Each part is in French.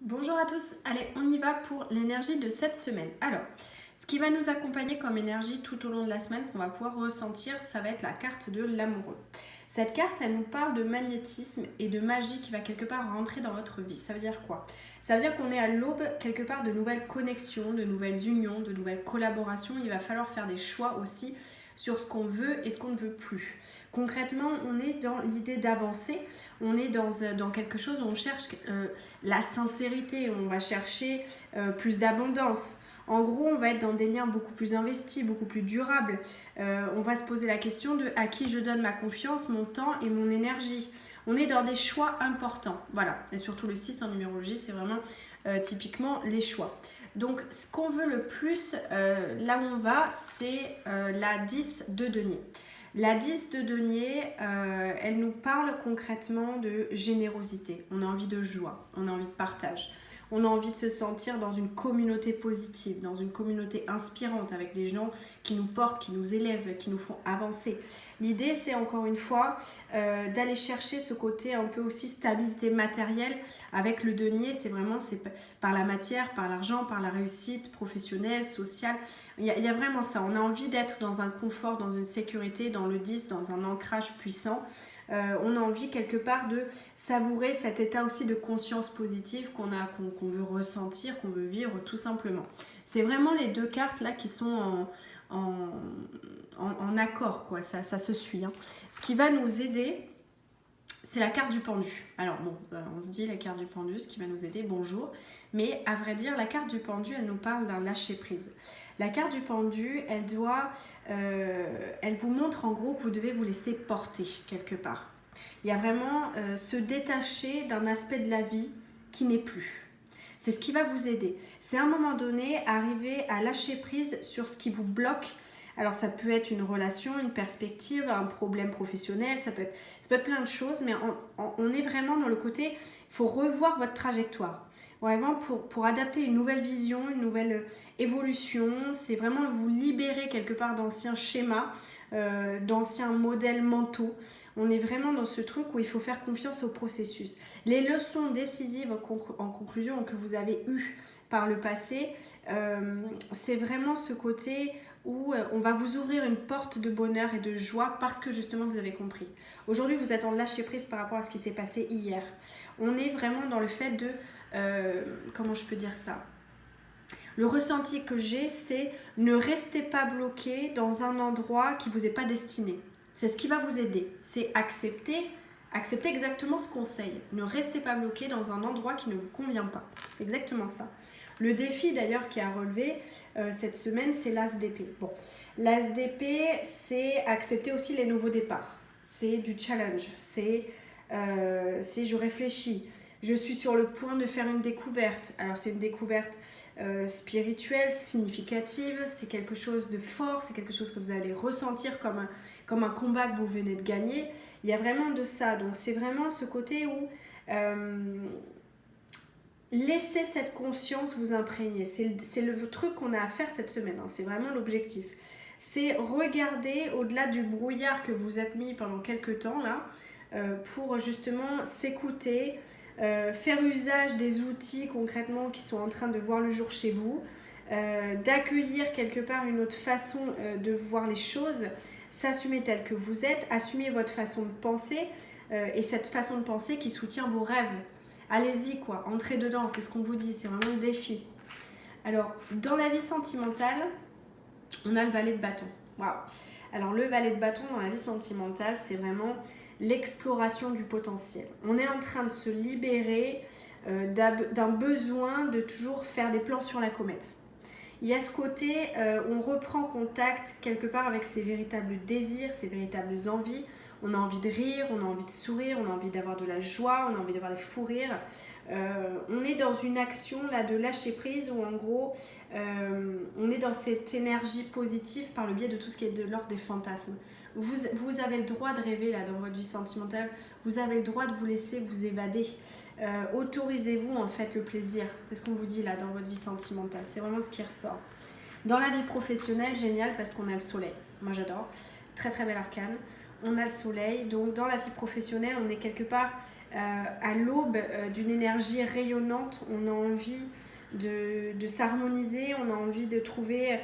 Bonjour à tous, allez on y va pour l'énergie de cette semaine. Alors, ce qui va nous accompagner comme énergie tout au long de la semaine qu'on va pouvoir ressentir, ça va être la carte de l'amoureux. Cette carte, elle nous parle de magnétisme et de magie qui va quelque part rentrer dans votre vie. Ça veut dire quoi? Ça veut dire qu'on est à l'aube quelque part de nouvelles connexions, de nouvelles unions, de nouvelles collaborations. Il va falloir faire des choix aussi sur ce qu'on veut et ce qu'on ne veut plus. Concrètement, on est dans l'idée d'avancer, on est dans quelque chose où on cherche la sincérité, on va chercher plus d'abondance. En gros, on va être dans des liens beaucoup plus investis, beaucoup plus durables. On va se poser la question de à qui je donne ma confiance, mon temps et mon énergie. On est dans des choix importants. Voilà. Et surtout le 6 en numérologie, c'est vraiment typiquement les choix. Donc, ce qu'on veut le plus, là où on va, c'est la 10 de denier. La 10 de denier, elle nous parle concrètement de générosité. On a envie de joie, on a envie de partage. On a envie de se sentir dans une communauté positive, dans une communauté inspirante, avec des gens qui nous portent, qui nous élèvent, qui nous font avancer. L'idée, c'est encore une fois d'aller chercher ce côté un peu aussi stabilité matérielle. Avec le denier, c'est par la matière, par l'argent, par la réussite professionnelle, sociale. Il y a vraiment ça. On a envie d'être dans un confort, dans une sécurité, dans le 10, dans un ancrage puissant. On a envie quelque part de savourer cet état aussi de conscience positive qu'on veut ressentir, qu'on veut vivre tout simplement. C'est vraiment les deux cartes là qui sont en accord, quoi. Ça se suit. Hein. Ce qui va nous aider, c'est la carte du pendu. Alors bon, on se dit la carte du pendu, ce qui va nous aider, bonjour. Mais à vrai dire, la carte du pendu, elle nous parle d'un lâcher-prise. La carte du pendu, elle vous montre en gros que vous devez vous laisser porter quelque part. Il y a vraiment se détacher d'un aspect de la vie qui n'est plus. C'est ce qui va vous aider. C'est à un moment donné arriver à lâcher prise sur ce qui vous bloque. Alors ça peut être une relation, une perspective, un problème professionnel, ça peut être plein de choses, mais on est vraiment dans le côté, il faut revoir votre trajectoire. Vraiment pour adapter une nouvelle vision, une nouvelle évolution, c'est vraiment vous libérer quelque part d'anciens schémas, d'anciens modèles mentaux. On est vraiment dans ce truc où il faut faire confiance au processus. Les leçons décisives en conclusion que vous avez eues par le passé, c'est vraiment ce côté où on va vous ouvrir une porte de bonheur et de joie parce que justement vous avez compris. Aujourd'hui, vous êtes en lâcher prise par rapport à ce qui s'est passé hier. On est vraiment dans le fait de... comment je peux dire ça ? Le ressenti que j'ai, c'est ne restez pas bloqué dans un endroit qui ne vous est pas destiné. C'est ce qui va vous aider. C'est accepter exactement ce conseil. Ne restez pas bloqué dans un endroit qui ne vous convient pas. Exactement ça. Le défi d'ailleurs qui a relevé cette semaine, c'est l'As d'épée. Bon, l'As d'épée, c'est accepter aussi les nouveaux départs. C'est du challenge. C'est je réfléchis. Je suis sur le point de faire une découverte. Alors c'est une découverte spirituelle, significative. C'est quelque chose de fort. C'est quelque chose que vous allez ressentir comme un combat que vous venez de gagner. Il y a vraiment de ça. Donc c'est vraiment ce côté où... laissez cette conscience vous imprégner. C'est le truc qu'on a à faire cette semaine. Hein. C'est vraiment l'objectif. C'est regarder au-delà du brouillard que vous êtes mis pendant quelques temps là, pour justement s'écouter, faire usage des outils concrètement qui sont en train de voir le jour chez vous, d'accueillir quelque part une autre façon de voir les choses, s'assumer tel que vous êtes, assumer votre façon de penser et cette façon de penser qui soutient vos rêves. Allez-y quoi, entrez dedans, c'est ce qu'on vous dit, c'est vraiment le défi. Alors, dans la vie sentimentale, on a le valet de bâton. Waouh. Alors, le valet de bâton dans la vie sentimentale, c'est vraiment l'exploration du potentiel. On est en train de se libérer d'un besoin de toujours faire des plans sur la comète. Il y a ce côté, on reprend contact quelque part avec ses véritables désirs, ses véritables envies. On a envie de rire, on a envie de sourire, on a envie d'avoir de la joie, on a envie d'avoir des fous rires. On est dans une action là, de lâcher prise où en gros, on est dans cette énergie positive par le biais de tout ce qui est de l'ordre des fantasmes. Vous avez le droit de rêver là, dans votre vie sentimentale, vous avez le droit de vous laisser vous évader. Autorisez-vous en fait le plaisir, c'est ce qu'on vous dit là dans votre vie sentimentale, c'est vraiment ce qui ressort. Dans la vie professionnelle, génial parce qu'on a le soleil, moi j'adore, très très bel arcane. On a le soleil, donc dans la vie professionnelle, on est quelque part à l'aube d'une énergie rayonnante. On a envie de s'harmoniser, on a envie de trouver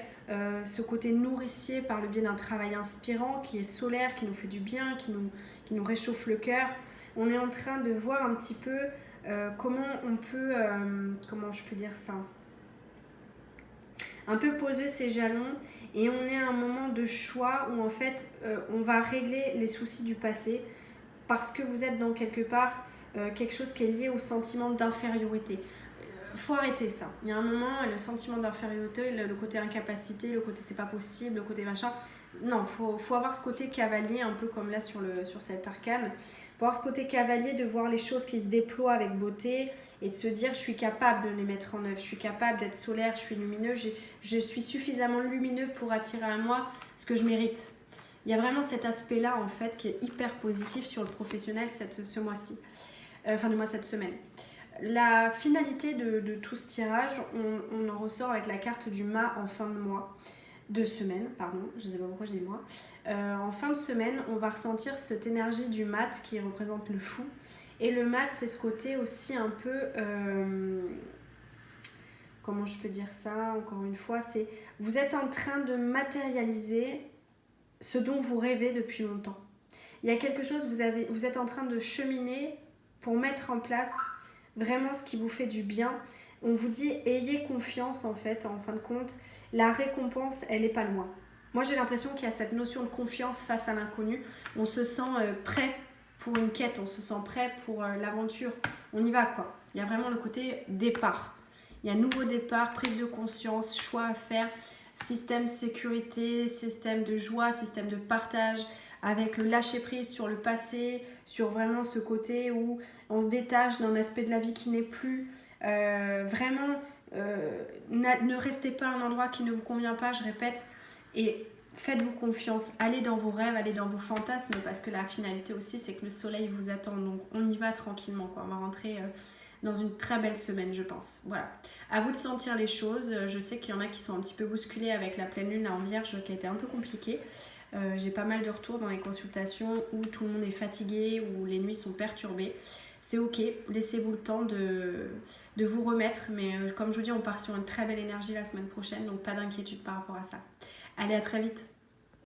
ce côté nourricier par le biais d'un travail inspirant qui est solaire, qui nous fait du bien, qui nous réchauffe le cœur. On est en train de voir un petit peu comment on peut, comment je peux dire ça, un peu poser ses jalons, et on est à un moment de choix où en fait on va régler les soucis du passé parce que vous êtes dans quelque part quelque chose qui est lié au sentiment d'infériorité. Faut arrêter ça. Il y a un moment, le sentiment d'infériorité, le côté incapacité, le côté c'est pas possible, le côté machin. Non, faut avoir ce côté cavalier, un peu comme là sur cet arcane. Faut avoir ce côté cavalier de voir les choses qui se déploient avec beauté et de se dire je suis capable de les mettre en œuvre, je suis capable d'être solaire, je suis lumineux, je suis suffisamment lumineux pour attirer à moi ce que je mérite. Il y a vraiment cet aspect-là en fait qui est hyper positif sur le professionnel ce mois-ci, fin du mois cette semaine. La finalité de tout ce tirage, on en ressort avec la carte du mât en fin de mois, de semaine, pardon, je ne sais pas pourquoi je dis mois. En fin de semaine, on va ressentir cette énergie du mat qui représente le fou. Et le mat, c'est ce côté aussi un peu, comment je peux dire ça, encore une fois, c'est vous êtes en train de matérialiser ce dont vous rêvez depuis longtemps. Il y a quelque chose, vous êtes en train de cheminer pour mettre en place vraiment ce qui vous fait du bien. On vous dit ayez confiance en fait, en fin de compte, la récompense elle est pas loin. Moi j'ai l'impression qu'il y a cette notion de confiance face à l'inconnu. On se sent prêt pour une quête, on se sent prêt pour l'aventure. On y va quoi. Il y a vraiment le côté départ. Il y a nouveau départ, prise de conscience, choix à faire, système sécurité, système de joie, système de partage, avec le lâcher prise sur le passé, sur vraiment ce côté où on se détache d'un aspect de la vie qui n'est plus. Vraiment, ne restez pas à un endroit qui ne vous convient pas, je répète, et faites-vous confiance, allez dans vos rêves, allez dans vos fantasmes, parce que la finalité aussi, c'est que le soleil vous attend, donc on y va tranquillement, quoi. On va rentrer dans une très belle semaine, je pense. Voilà, à vous de sentir les choses. Je sais qu'il y en a qui sont un petit peu bousculés avec la pleine lune en Vierge qui a été un peu compliquée. J'ai pas mal de retours dans les consultations où tout le monde est fatigué, où les nuits sont perturbées. C'est ok, laissez-vous le temps de vous remettre, mais comme je vous dis, on part sur une très belle énergie la semaine prochaine, donc pas d'inquiétude par rapport à ça. Allez, à très vite.